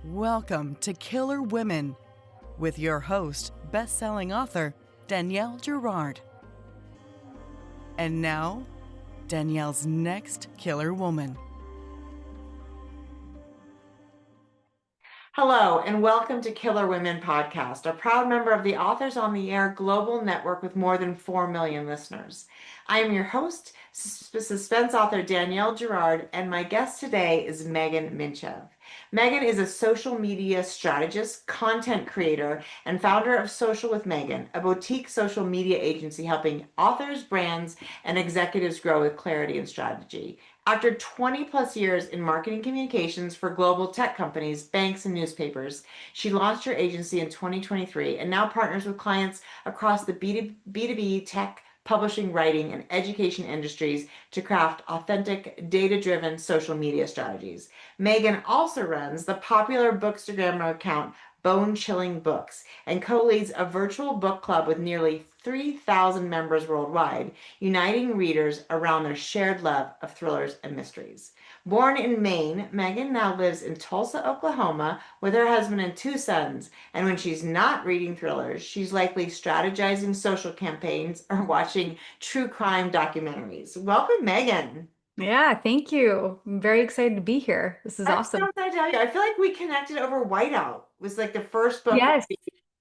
Welcome to Killer Women with your host, best-selling author Danielle Girard. And now, Danielle's next killer woman. Hello, and welcome to Killer Women Podcast, a proud member of the Authors on the Air global network with more than 4 million listeners. I am your host, suspense author Danielle Girard, and my guest today is Magen Mintchev. Magen is a social media strategist, content creator, and founder of Social with Magen, a boutique social media agency helping authors, brands, and executives grow with clarity and strategy. After 20 plus years in marketing communications for global tech companies, banks, and newspapers, she launched her agency in 2023 and now partners with clients across the B2B tech, publishing, writing, and education industries to craft authentic, data-driven social media strategies. Magen also runs the popular bookstagrammer account Bone Chilling Books and co-leads a virtual book club with nearly 3,000 members worldwide, uniting readers around their shared love of thrillers and mysteries. Born in Maine, Magen now lives in Tulsa, Oklahoma, with her husband and 2 sons. And when she's not reading thrillers, she's likely strategizing social campaigns or watching true crime documentaries. Welcome, Magen. Yeah, thank you. I'm very excited to be here. This is I'm so awesome. excited to have you. I feel like we connected over Whiteout. It was like the first book that Yes. we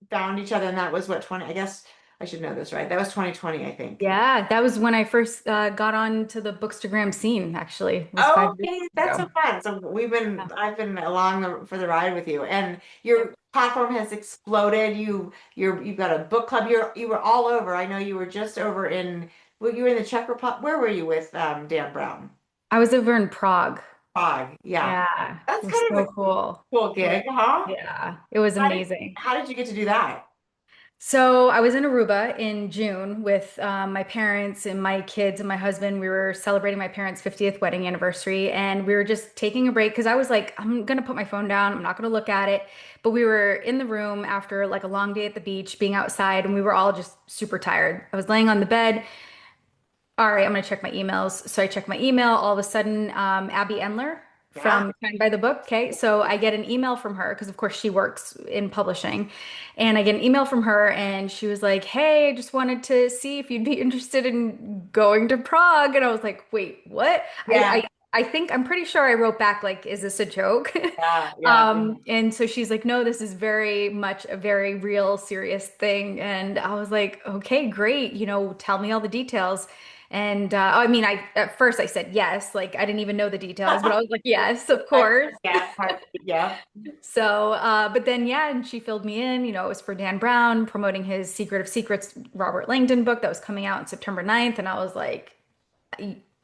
found each other, and that was what, 20, I guess I should know this, right? That was 2020, I think. Yeah, that was when I first got on to the Bookstagram scene, actually. It was Oh, 5 years okay, that's so ago. fun. So Yeah. I've been along for the ride with you, and your platform has exploded. You've got a book club. You were all over. I know you were just over in, well, you were in the Czech Republic. Where were you with Dan Brown? I was over in Prague. Prague. Yeah, Yeah, it that's was kind of so a cool. cool It was, gig, huh? yeah, it was amazing. How did you get to do that? So I was in Aruba in June with my parents and my kids and my husband. We were celebrating my parents' 50th wedding anniversary, and we were just taking a break because I was like, I'm gonna put my phone down. I'm not gonna look at it. But we were in the room after like a long day at the beach, being outside, and we were all just super tired. I was laying on the bed. All right, I'm gonna check my emails. So I check my email. All of a sudden, Abby Endler Yeah. from Signed by the Book. Okay, so I get an email from her because, of course, she works in publishing, and I get an email from her, and she was like, "Hey, I just wanted to see if you'd be interested in going to Prague." And I was like, "Wait, what?" Yeah. I think I'm pretty sure I wrote back like, "Is this a joke?" Yeah. Yeah. And so she's like, "No, this is very much a very real, serious thing." And I was like, "Okay, great. Tell me all the details." And I mean, I at first I said yes, like I didn't even know the details, but I was like, yes, of course. Yeah. Yeah. So, but then yeah, and she filled me in. It was for Dan Brown promoting his Secret of Secrets Robert Langdon book that was coming out on September 9th, and I was like,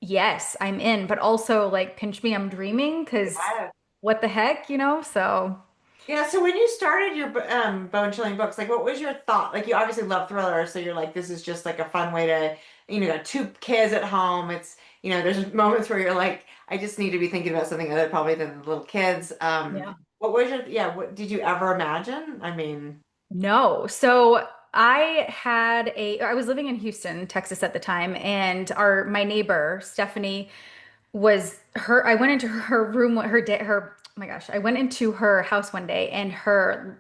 yes, I'm in, but also like pinch me, I'm dreaming because Yeah. what the heck? So. Yeah, so when you started your bone chilling books, like what was your thought? Like you obviously love thrillers, so you're like, this is just like a fun way to, got 2 kids at home. There's moments where you're like, I just need to be thinking about something other probably than the little kids. Yeah. What was what did you ever imagine? I mean, No. So I was living in Houston, Texas at the time, and my neighbor, Stephanie, I went into her room, oh my gosh, I went into her house one day and her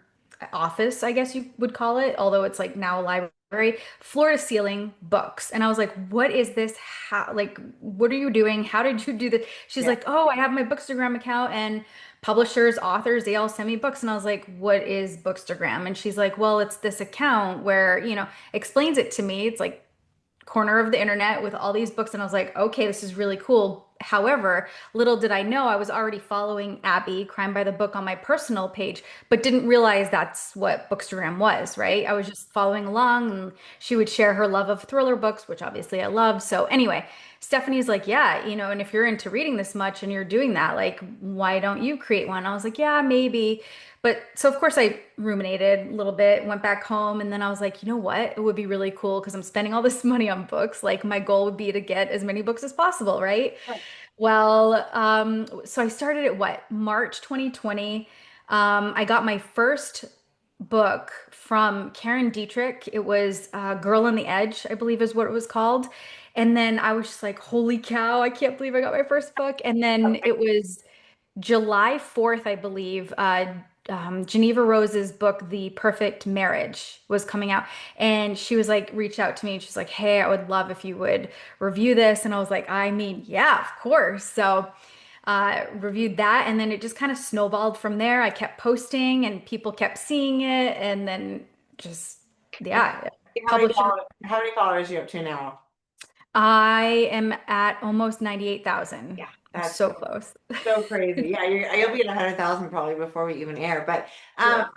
office, I guess you would call it, although it's like now a library, floor to ceiling books. And I was like, what is this? Like, what are you doing? How did you do this? She's yeah, like, oh, I have my Bookstagram account and publishers, authors, they all send me books. And I was like, what is Bookstagram? And she's like, well, it's this account where, explains it to me. It's like corner of the internet with all these books. And I was like, okay, this is really cool. However, little did I know I was already following Abby, Crime by the Book, on my personal page, but didn't realize that's what Bookstagram was, right? I was just following along and she would share her love of thriller books, which obviously I love. So anyway, Stephanie's like, yeah, and if you're into reading this much and you're doing that, like, why don't you create one? I was like, yeah, maybe. But so of course I ruminated a little bit, went back home, and then I was like, you know what? It would be really cool because I'm spending all this money on books. Like my goal would be to get as many books as possible, right? Well, so I started at what, March 2020. I got my first book from Karen Dietrich. It was Girl on the Edge, I believe is what it was called. And then I was just like, holy cow, I can't believe I got my first book. And then it was July 4th, I believe, Geneva Rose's book, The Perfect Marriage, was coming out. And she was like, reached out to me and she's like, hey, I would love if you would review this. And I was like, I mean, yeah, of course. So reviewed that. And then it just kind of snowballed from there. I kept posting and people kept seeing it. And then just, And yeah, publisher. how many followers are you up to now? I am at almost 98,000. Yeah, I'm that's so close. so crazy. Yeah, you'll be at 100,000 probably before we even air. But Yeah.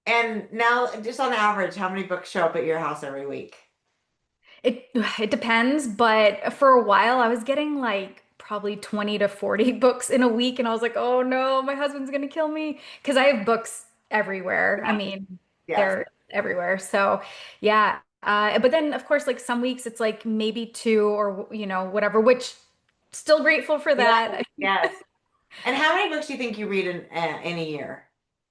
and now just on average, how many books show up at your house every week? It it depends, but for a while I was getting like probably 20 to 40 books in a week and I was like, "Oh no, my husband's gonna kill me," because I have books everywhere. I Yeah. mean, Yes. they're everywhere. So, yeah. But then of course like some weeks it's like maybe two or whatever, which still grateful for Yes. that. Yes. And how many books do you think you read in a year?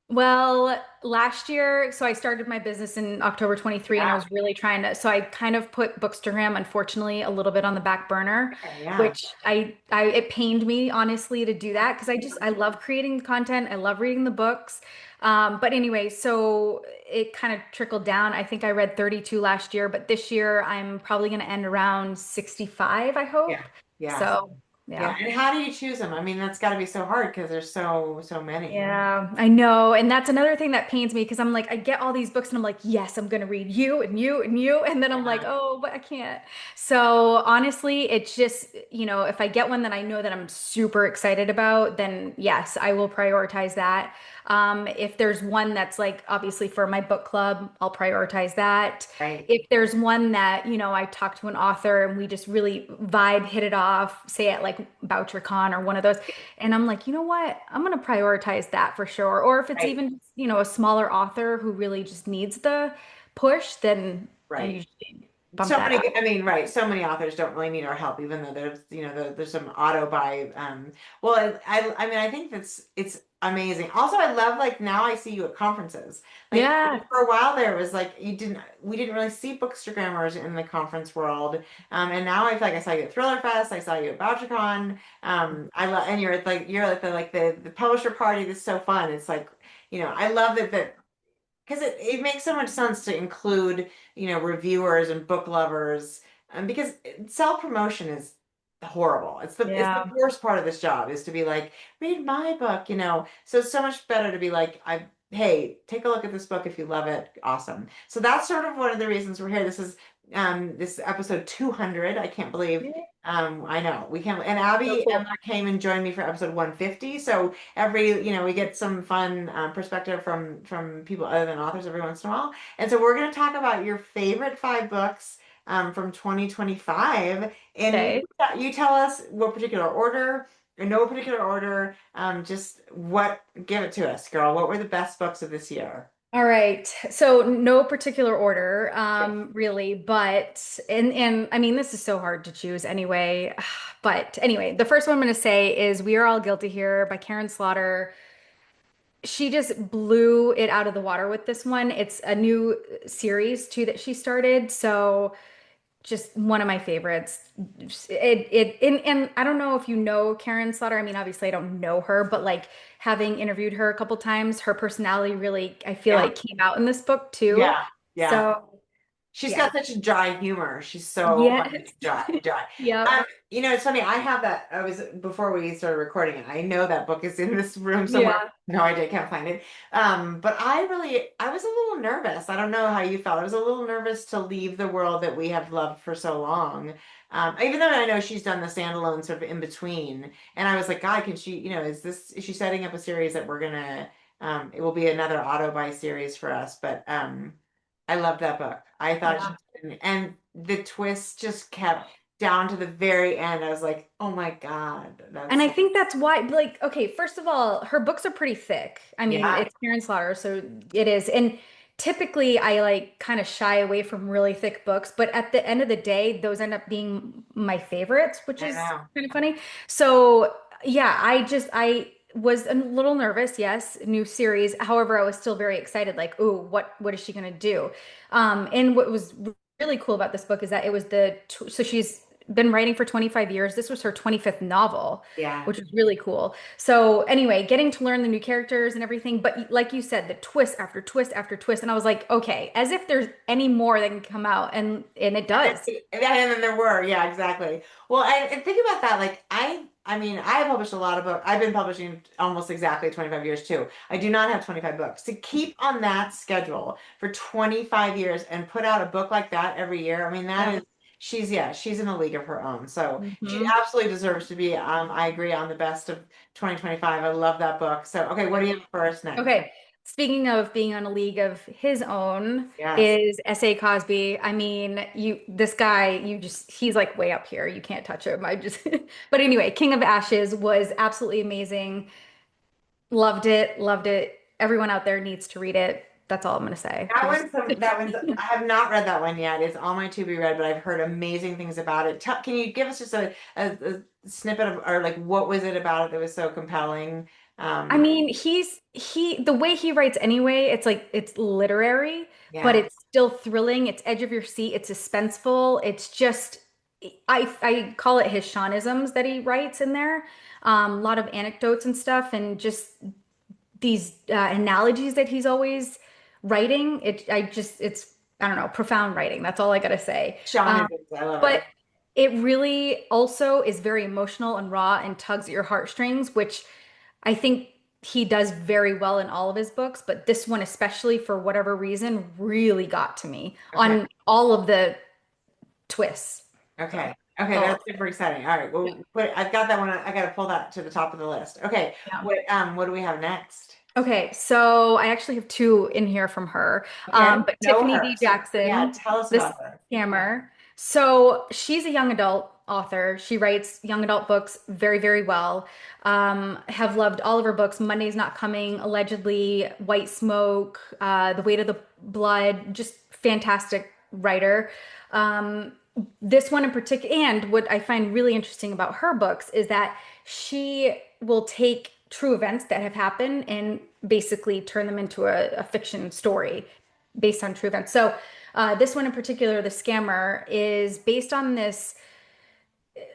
Well, last year, so I started my business in October 23 and I Yeah. was really trying to, so I kind of put Bookstagram, unfortunately, a little bit on the back burner, Okay, yeah. which it pained me honestly to do that because I love creating the content. I love reading the books. But anyway, so it kind of trickled down. I think I read 32 last year, but this year I'm probably going to end around 65, I Yeah. hope. Yeah. So, Yeah. yeah. And how do you choose them? I mean, that's got to be so hard because there's so many. Yeah, I know. And that's another thing that pains me because I'm like, I get all these books and I'm like, yes, I'm going to read you and you and you. And then I'm like, Yeah. oh, but I can't. So honestly, it's just, if I get one that I know that I'm super excited about, then yes, I will prioritize that. If there's one that's like obviously for my book club, I'll prioritize that. Right. If there's one that, I talked to an author and we just really vibe, hit it off, say at like BoucherCon or one of those. And I'm like, you know what? I'm going to prioritize that for sure. Or if it's Right. even, a smaller author who really just needs the push, then I Right. usually bump So that many, up. I mean, right. So many authors don't really need our help, even though there's, there's some auto buy. Well, I mean, I think it's amazing. Also, I love like now I see you at conferences. Like Yeah. for a while there was like we didn't really see bookstagrammers in the conference world. And now I feel like I saw you at Thriller Fest. I saw you at BoucherCon. I love, and you're at the publisher party. That's so fun. It's like, I love that because it makes so much sense to include, reviewers and book lovers, because self-promotion is horrible. It's the Yeah. worst part of this job is to be like, read my book. So it's so much better to be like, hey, take a look at this book if you love it. Awesome. So that's sort of one of the reasons we're here. This is episode 200. I can't believe I know we can, and So Abby cool. Emler came and joined me for episode 150. So we get some fun perspective from people other than authors every once in a while. And so we're going to talk about your favorite 5 books from 2025. And Okay. you tell us what particular order, or no particular order, just give it to us, girl. What were the best books of this year? All right. So no particular order, really, but and I mean this is so hard to choose anyway. But anyway, the first one I'm going to say is We Are All Guilty Here by Karen Slaughter. She just blew it out of the water with this one. It's a new series too that she started. So just one of my favorites. And I don't know if you know Karen Slaughter. I mean, obviously I don't know her, but like having interviewed her a couple times, her personality really, I feel Yeah, like came out in this book too. yeah, yeah. So She's yeah. got such a dry humor. She's so funny, Yes. dry. Yep. It's funny. I have that. I was before we started recording it. I know that book is in this room somewhere. Yeah. No idea, can't find it. But I was a little nervous. I don't know how you felt. I was a little nervous to leave the world that we have loved for so long. Even though I know she's done the standalone sort of in between, and I was like, God, can she? Is she setting up a series that we're gonna? It will be another auto buy series for us, but I loved that book. I thought Yeah. and the twist just kept down to the very end. I was like, oh my God, And that's I think that's why, like, okay, first of all, her books are pretty thick. I mean, yeah, it's Karen Slaughter, so it is. And typically, I like kind of shy away from really thick books, but at the end of the day, those end up being my favorites, which I is know. kind of funny. So, yeah, I was a little nervous. Yes, new series. However, I was still very excited. Like, ooh, what is she gonna do? And what was really cool about this book is that it was so she's been writing for 25 years. This was her 25th novel, Yeah. which was really cool. So anyway, getting to learn the new characters and everything, but like you said, the twist after twist after twist, and I was like, okay, as if there's any more that can come out, and it does. And then there were, yeah, exactly. Well, and think about that. Like I mean, I published a lot of books. I've been publishing almost exactly 25 years too. I do not have 25 books. To keep on that schedule for 25 years and put out a book like that every year, I mean, that Yeah. is, she's in a league of her own. So she Hmm. absolutely deserves to be, I agree, on the best of 2025. I love that book. So, okay, what do you have first next? Okay. Speaking of being on a league of his own, Yes. is S.A. Cosby. I mean, this guy, he's like way up here. You can't touch him. But anyway, King of Ashes was absolutely amazing. Loved it, loved it. Everyone out there needs to read it. That's all I'm gonna say. That one's, I have not read that one yet. It's on my to be read, but I've heard amazing things about it. Can you give us just a snippet of, or like, what was it about it that was so compelling? I Um, mean, the way he writes anyway, it's like it's literary, but yeah, it's still thrilling. It's edge of your seat. It's suspenseful. It's just I call it his Seanisms that he writes in there. A lot of anecdotes and stuff, and just these analogies that he's always writing. It's I don't know, profound writing. That's all I gotta say. Sean is, I love But it. it really also is very emotional and raw and tugs at your heartstrings, which I think he does very well in all of his books, but this one, especially for whatever reason, really got to me Okay, on all of the twists. So, okay, all of that's super exciting. All right, it. well, I've got that one. I got to pull that to the top of the list. Okay, Yeah. what do we have next? Okay, so I actually have two in here from her. Okay, I don't But know Tiffany her, D. so yeah, Jackson, tell us this about her. scammer. So she's a young adult author. She writes young adult books very, very well. Have loved all of her books. Monday's Not Coming, Allegedly, White Smoke, The Weight of the Blood. Just fantastic writer. Um, this one in particular, and what I find really interesting about her books is that she will take true events that have happened and basically turn them into a fiction story based on true events. So, this one in particular, The Scammer, is based on this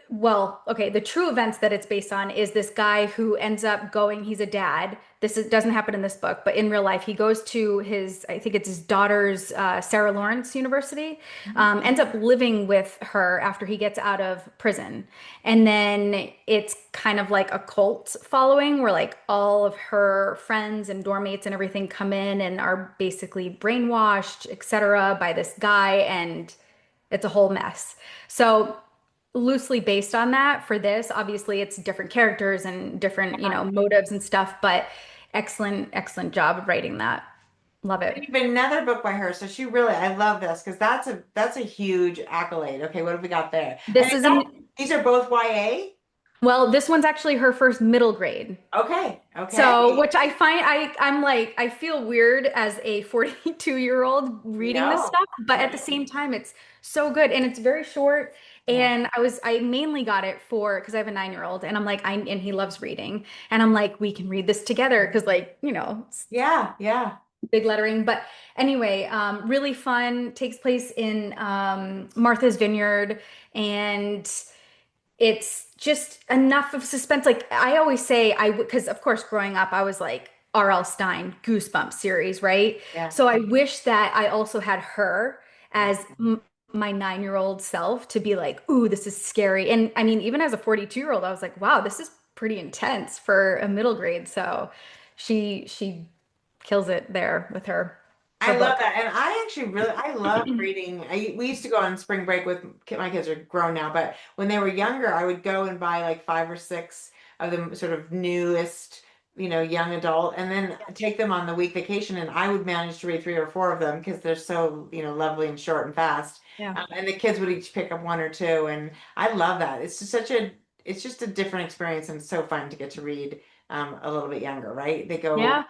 well, okay, the true events that it's based on is this guy who ends up going, he's a dad. Doesn't happen in this book, but in real life, he goes to I think it's his daughter's Sarah Lawrence University, ends up living with her after he gets out of prison. And then it's kind of like a cult following where like all of her friends and dorm mates and everything come in and are basically brainwashed, etc., by this guy. And it's a whole mess. So, loosely based on that for this. Obviously, it's different characters and different, motives and stuff, but excellent, excellent job of writing that. Love it. Even another book by her. So she really, I love this because that's a huge accolade. Okay, what have we got there? And This is an these are both YA? Well, this one's actually her first middle grade. Okay, So, okay. which I find I'm like I feel weird as a 42-year-old reading this No, stuff, but at the no. same time it's so good and it's very short. Yeah. And I mainly got it for because I have a 9-year-old and I'm like and he loves reading and I'm like we can read this together because like, it's Yeah, yeah. big lettering. But anyway, really fun, takes place in Martha's Vineyard and it's just enough of suspense. Like I always say, because of course, growing up, I was like R.L. Stein, Goosebumps series, right? Yeah. So I wish that I also had her as my 9-year-old self to be like, ooh, this is scary. And I mean, even as a 42-year-old, I was like, wow, this is pretty intense for a middle grade. So she kills it there with her I love book. that. And I actually really, I love reading. We used to go on spring break with my kids are grown now, but when they were younger, I would go and buy like five or six of the sort of newest, young adult, and then take them on the week vacation. And I would manage to read three or four of them because they're so, lovely and short and fast. Yeah. And the kids would each pick up one or two. And I love that. It's just a different experience and so fun to get to read a little bit younger, right? They go Yeah.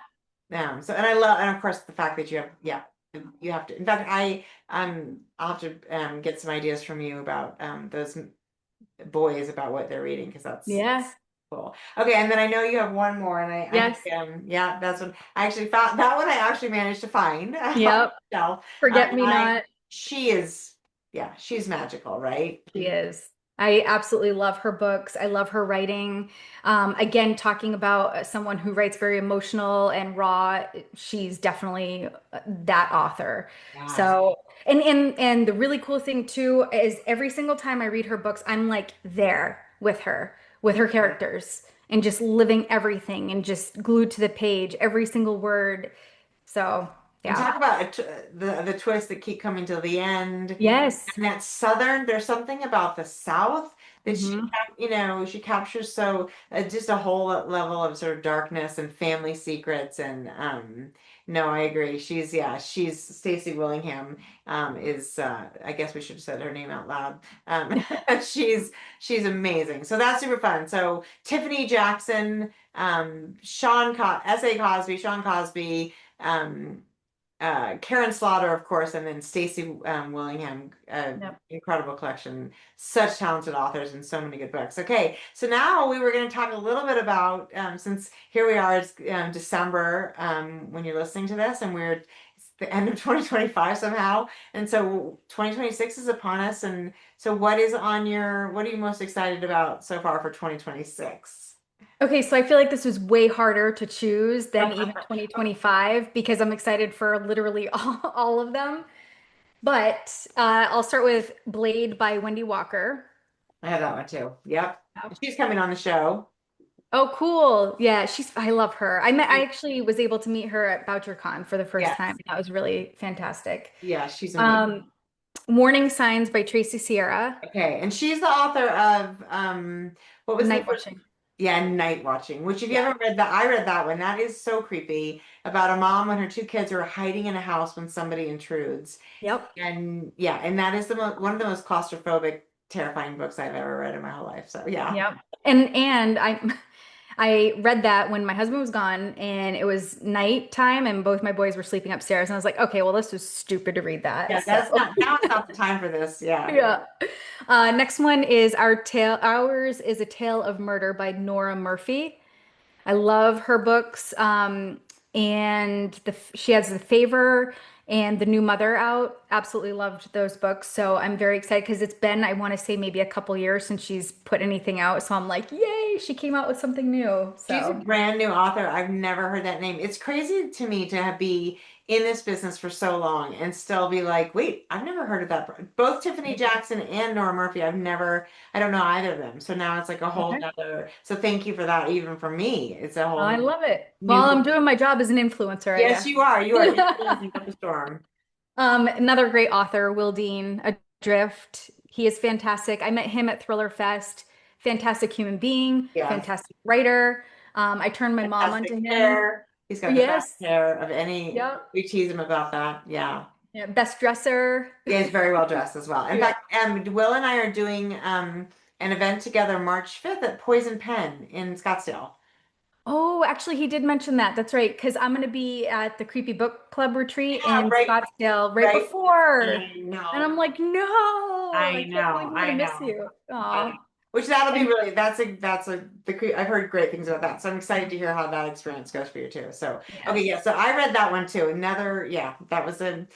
so, and I love, and of course, the fact that yeah, you have to. In fact, I'll have to get some ideas from you about those boys about what they're reading because that's Yeah. cool. Okay, and then I know you have one more, and I Yes. think yeah, that's one I actually found. That one I actually managed to find on Yep. myself. Forget And me not. she is, yeah, she's magical, right? She is. I absolutely love her books. I love her writing. Again, talking about someone who writes very emotional and raw, she's definitely that author. Yes. So, and the really cool thing too is every single time I read her books, I'm like there with her characters, and just living everything and just glued to the page, every single word. So, And yeah. talk about the twists that keep coming to the end. Yes. And that Southern, there's something about the South that Hmm. she captures so just a whole level of sort of darkness and family secrets. And no, I agree. She's Stacey Willingham is I guess we should have said her name out loud. Um, she's she's amazing. So that's super fun. So Tiffany Jackson, S.A. Cosby, Sean Cosby. Um, Karen Slaughter, of course, and then Stacey Willingham, Yep. incredible collection. Such talented authors and so many good books. Okay, so now we were going to talk a little bit about, since here we are, it's December when you're listening to this, and it's the end of 2025 somehow. And so 2026 is upon us. And so what are you most excited about so far for 2026? Okay, so I feel like this was way harder to choose than even 2025 because I'm excited for literally all of them. But I'll start with Blade by Wendy Walker. I have that one too. Yep. She's coming on the show. Oh, cool. Yeah, I love her. I actually was able to meet her at BoucherCon for the first time. Yes. That was really fantastic. Yeah, she's amazing. Um, Warning Signs by Tracy Sierra. Okay, and she's the author of what was the Night first? Watching. Yeah, Night Watching, which if you Yeah. haven't read that, I read that one. That is so creepy about a mom and her two kids are hiding in a house when somebody intrudes. Yep. And yeah, and that is one of the most claustrophobic, terrifying books I've ever read in my whole life. So yeah. Yep. And I read that when my husband was gone and it was nighttime and both my boys were sleeping upstairs and I was like, okay, well this was stupid to read that. Yeah, So that's not now it's not the time for this. Yeah. yeah. Next one is Ours is a Tale of Murder by Nora Murphy. I love her books. And she has The Favor and The New Mother out. Absolutely loved those books. So I'm very excited because it's been, I want to say, maybe a couple years since she's put anything out. So I'm like, yay, she came out with something new. She's a So brand new author. I've never heard that name. It's crazy to me to be in this business for so long and still be like, wait, I've never heard of that. Both Tiffany Jackson and Nora Murphy, I don't know either of them. So now it's like a whole okay. nother. So thank you for that. Even for me, it's a whole I love it. Well, new. I'm doing my job as an influencer, I Yes, guess. you are. You are influencing up the storm. Another great author, Will Dean Adrift. He is fantastic. I met him at Thriller Fest. Fantastic human being, Yes. fantastic writer. I turned my mom onto Fantastic him. hair. He's got the best Yes. hair of any. Yep. We tease him about that. Yeah. Yeah. Best dresser. Yeah, he's very well dressed as well. In Yeah. fact, Will and I are doing an event together March 5th at Poison Pen in Scottsdale. Oh, actually, he did mention that. That's right. Because I'm going to be at the Creepy Book Club retreat Yeah, in right, Scottsdale right right. before. I And know. I'm like, no, I I can't know. believe I'm going I to miss know. you. I know. Oh, Which that'll be and really I've heard great things about that. So I'm excited to hear how that experience goes for you too. So okay, yes. yeah. So I read that one too. That was a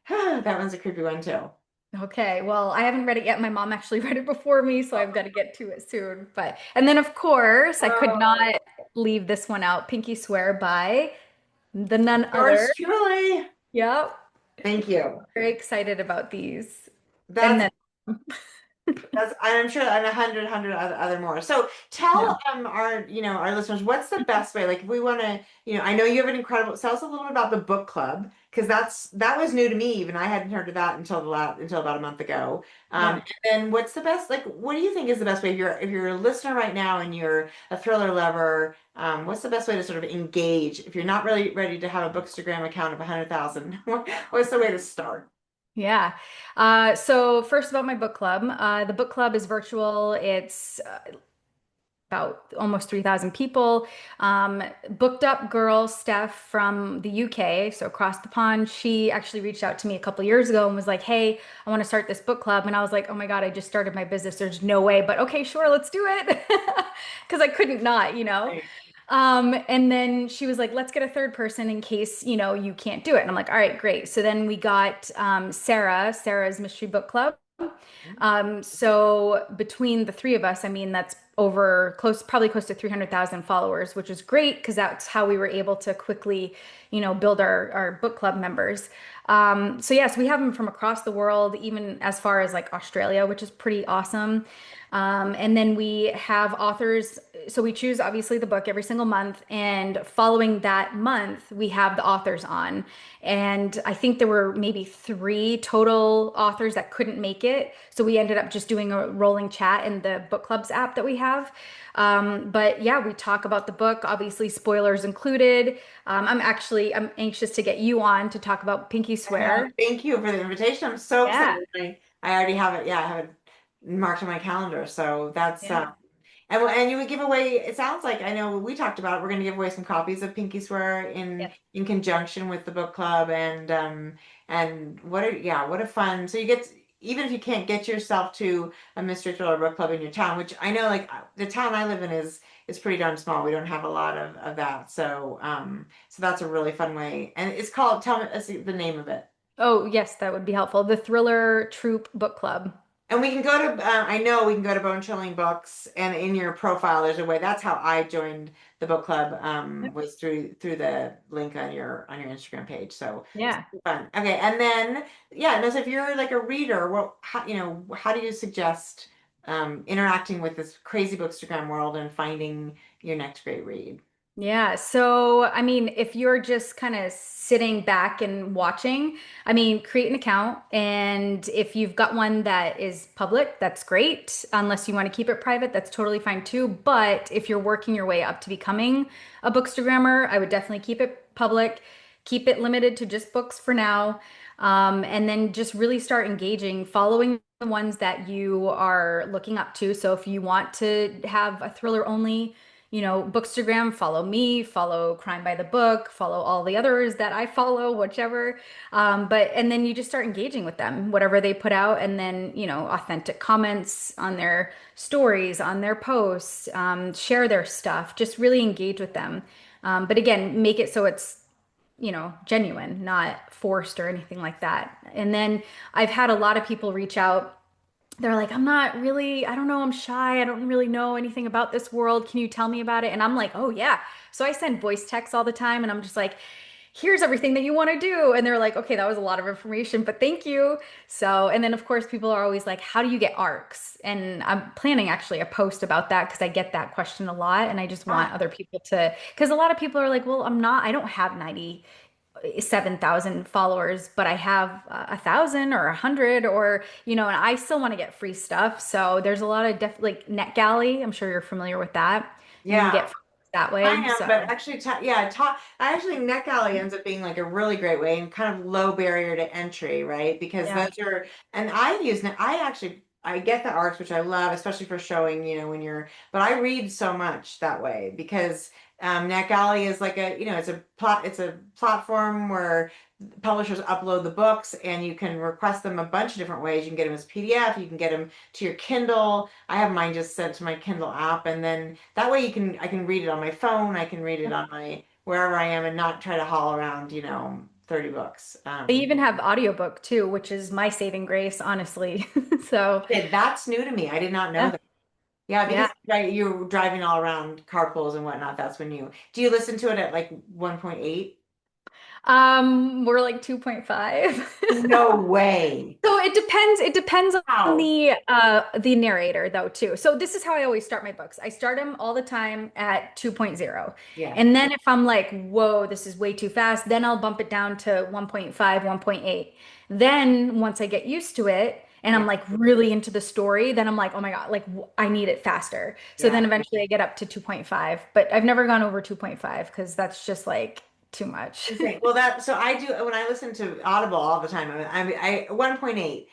that one's a creepy one too. Okay, well, I haven't read it yet. My mom actually read it before me, so I've got to get to it soon. But and then of course, I could Oh, not leave this one out. Pinky Swear by the none other. yours truly. Yep. Thank you. Very excited about these. And That's then I'm sure, and a hundred other more. So tell yeah. our listeners what's the best way. Like if we want to, I know you have an incredible. Tell us a little bit about the book club because that was new to me. Even I hadn't heard of that until about a month ago. Yeah. And then what's the best? Like, what do you think is the best way if you're a listener right now and you're a thriller lover? What's the best way to sort of engage if you're not really ready to have a bookstagram account of 100,000? What's the way to start? Yeah. So first about my book club. The book club is virtual. It's about almost 3,000 people. Booked up girl, Steph from the UK, so across the pond. She actually reached out to me a couple years ago and was like, "Hey, I want to start this book club." And I was like, "Oh my God, I just started my business. There's no way." But okay, sure, let's do it. Because I couldn't not. Right. And then she was like, let's get a third person in case, you can't do it. And I'm like, all right, great. So then we got Sarah's Mystery Book Club. So between the three of us, I mean, that's over close, probably close to 300,000 followers, which is great because that's how we were able to quickly, build our book club members. So yes, we have them from across the world, even as far as like Australia, which is pretty awesome. And then we have authors. So we choose obviously the book every single month, and following that month, we have the authors on. And I think there were maybe three total authors that couldn't make it. So we ended up just doing a rolling chat in the book clubs app that we have. But yeah, we talk about the book, obviously spoilers included. I'm anxious to get you on to talk about Pinky I know. Swear. Thank you for the invitation. I'm so Yeah. excited. I already have it. Yeah, I have it marked on my calendar. So that's Yeah. and you would give away, it sounds like, I know we talked about it, we're going to give away some copies of Pinky Swear Yes. in conjunction with the book club, and what a fun. So you get, even if you can't get yourself to a mystery thriller book club in your town, which I know, like, the town I live in is pretty darn small. We don't have a lot of that. So that's a really fun way. And it's called, tell me, let's see the name of it. Oh, yes, that would be helpful. The Thriller Troop Book Club. And we can go to, I know we can go to Bone Chilling Books, and in your profile, there's a way. That's how I joined the book club, Yep. was through the link on your Instagram page. So it's Yeah. fun. Okay, and then yeah, and so if you're like a reader, how do you suggest interacting with this crazy bookstagram world and finding your next great read? Yeah. So, I mean, if you're just kind of sitting back and watching, I mean, create an account. And if you've got one that is public, that's great. Unless you want to keep it private, that's totally fine too. But if you're working your way up to becoming a bookstagrammer, I would definitely keep it public, keep it limited to just books for now. And then just really start engaging, following the ones that you are looking up to. So if you want to have a thriller only, Bookstagram, follow me, follow Crime by the Book, follow all the others that I follow, whichever. And then you just start engaging with them, whatever they put out, and then, authentic comments on their stories, on their posts, share their stuff, just really engage with them. But again, make it so it's, genuine, not forced or anything like that. And then I've had a lot of people reach out. They're like, I don't know, I'm shy. I don't really know anything about this world. Can you tell me about it? And I'm like, oh, yeah. So I send voice texts all the time, and I'm just like, here's everything that you want to do. And they're like, okay, that was a lot of information, but thank you. So, and then of course, people are always like, how do you get arcs? And I'm planning actually a post about that because I get that question a lot. And I just want other people to, because a lot of people are like, well, I don't have 7,000 followers, but I have 1,000 or 100, or, and I still want to get free stuff. So there's a lot of like NetGalley. I'm sure you're familiar with that. You can Yeah. get that I way. am, So but actually, actually, NetGalley ends up being like a really great way and kind of low barrier to entry, right? Because yeah. those are, and I actually, I get the arcs, which I love, especially for showing, when but I read so much that way because NetGalley is like it's a platform where publishers upload the books and you can request them a bunch of different ways. You can get them as PDF, you can get them to your Kindle. I have mine just sent to my Kindle app, and then that way I can read it on my phone, I can read it on my wherever I am and not try to haul around, 30 books. They even have audiobook too, which is my saving grace, honestly. So, Okay, that's new to me. I did not know yeah. that. Yeah, Yeah. because right, you're driving all around carpools and whatnot. That's when do you listen to it at like 1.8? We're like 2.5. No way. So it depends on Wow. the narrator though too. So this is how I always start my books. I start them all the time at 2.0. Yeah. And then if I'm like, whoa, this is way too fast, then I'll bump it down to 1.5, 1.8. Then once I get used to it and Yeah. I'm like really into the story, then I'm like, oh my God, like I need it faster. So Yeah. then eventually I get up to 2.5, but I've never gone over 2.5 because that's just like too much. Insane. Well, so I do when I listen to Audible all the time. I 1.8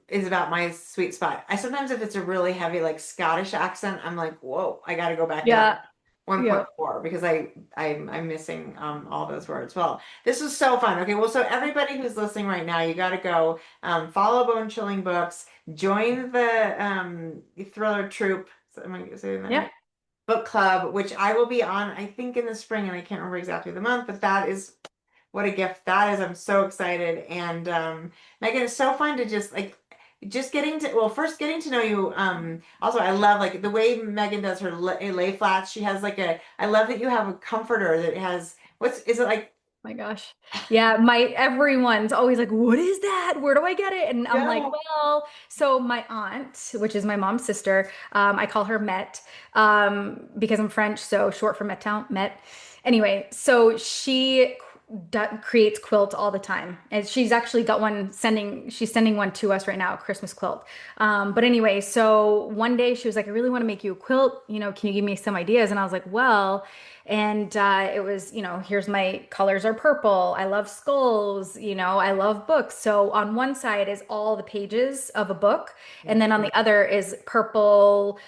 is about my sweet spot. I sometimes if it's a really heavy like Scottish accent, I'm like, whoa, I got to go back down to Yeah. Yeah. 1.4 because I'm missing all those words. Well, this was so fun. Okay, well, so everybody who's listening right now, you got to go follow Bone Chilling Books, join the Thriller Troop. Am I saying that Yeah. right? Book club, which I will be on, I think in the spring, and I can't remember exactly the month, but that is what a gift that is. I'm so excited. And Megan, it's so fun to just like just first getting to know you. Also, I love like the way Megan does her lay flats. She has like I love that you have a comforter that has, is it like? My gosh. Yeah, everyone's always like, "What is that? Where do I get it?" And I'm like, Yeah. "Well, so my aunt, which is my mom's sister, I call her Met, because I'm French, so short for Met. Anyway, so she creates quilts all the time, and she's actually got she's sending one to us right now, a Christmas quilt. But anyway, so one day she was like, "I really want to make you a quilt. Can you give me some ideas?" And I was like, "Well." And it was, here's my colors are purple. I love skulls, I love books. So on one side is all the pages of a book, and then on the other is purple,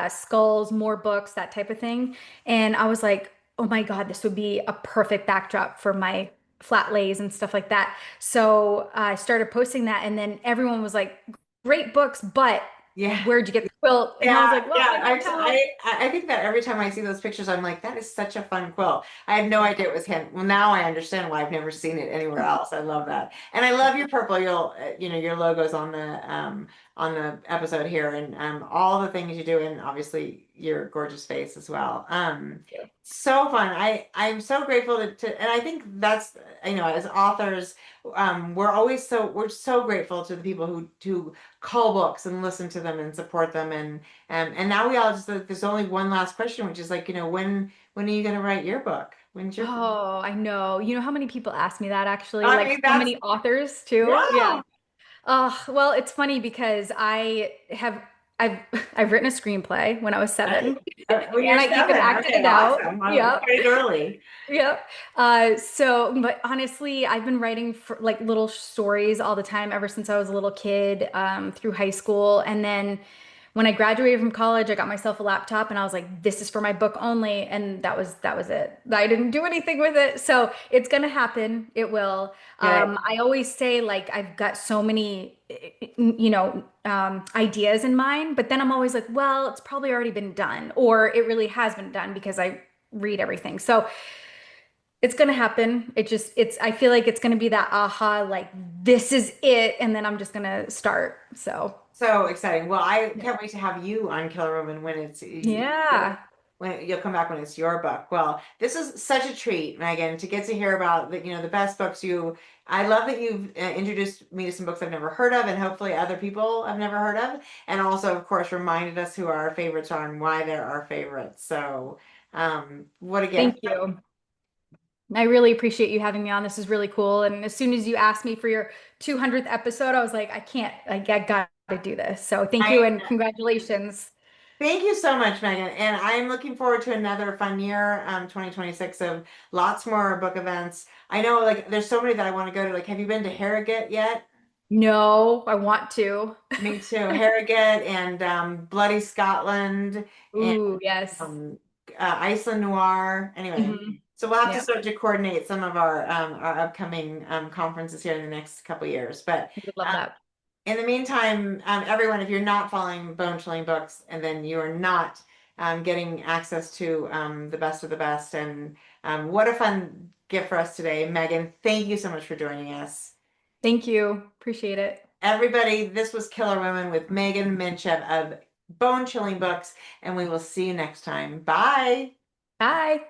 skulls, more books, that type of thing. And I was like, oh my God, this would be a perfect backdrop for my flat lays and stuff like that. So I started posting that, and then everyone was like, great books, but Yeah. where'd you get the quilt? And I was Yeah, like, well, yeah. I don't know. I think that every time I see those pictures, I'm like, that is such a fun quilt. I had no idea it was him. Well, now I understand why I've never seen it anywhere else. I love that, and I love your purple. Your logos on the episode here, and all the things you do, and obviously your gorgeous face as well. So fun. I'm so grateful and I think that's as authors, we're so grateful to the people who call books and listen to them and support them and now we all just there's only one last question, which is like, when are you going to write your book? When's your Oh, I know. You know how many people ask me that actually? I Like mean how that's many authors too? yeah. Yeah. Oh, well, it's funny because I've I've written a screenplay when I was Right. 7 When you're and I even seven, acted okay, it out. awesome. Yep. Quite early. Yep. But honestly, I've been writing for like little stories all the time ever since I was a little kid, through high school. And then when I graduated from college, I got myself a laptop and I was like, this is for my book only. And that was it. I didn't do anything with it. So it's gonna happen. It will. Good. I always say like I've got so many, ideas in mind, but then I'm always like, well, it's probably already been done, or it really has been done because I read everything. So it's gonna happen. I feel like it's gonna be that aha, like this is it, and then I'm just gonna start. So So exciting. Well, I can't wait to have you on Killer Woman when yeah. when you'll come back when it's your book. Well, this is such a treat, Megan, to get to hear about the best books I love that you've introduced me to some books I've never heard of and hopefully other people I've never heard of. And also, of course, reminded us who our favorites are and why they're our favorites. So, what a gift. Thank you. I really appreciate you having me on. This is really cool. And as soon as you asked me for your 200th episode, I was like, I can't, I got to do this. So thank you I and congratulations. Thank you so much, Megan. And I'm looking forward to another fun year, 2026 of lots more book events. I know like there's so many that I want to go to. Like, have you been to Harrogate yet? No, I want to. Me too. Harrogate and Bloody Scotland and Ooh, yes. um, Iceland Noir. Anyway, Hmm. so we'll have to Yeah, start to coordinate some of our upcoming conferences here in the next couple years. But I would love um, that. in the meantime, everyone, if you're not following Bone Chilling Books and then you're not getting access to the best of the best, and what a fun gift for us today. Megan, thank you so much for joining us. Thank you. Appreciate it. Everybody, this was Killer Women with Megan Mintchev of Bone Chilling Books, and we will see you next time. Bye. Bye.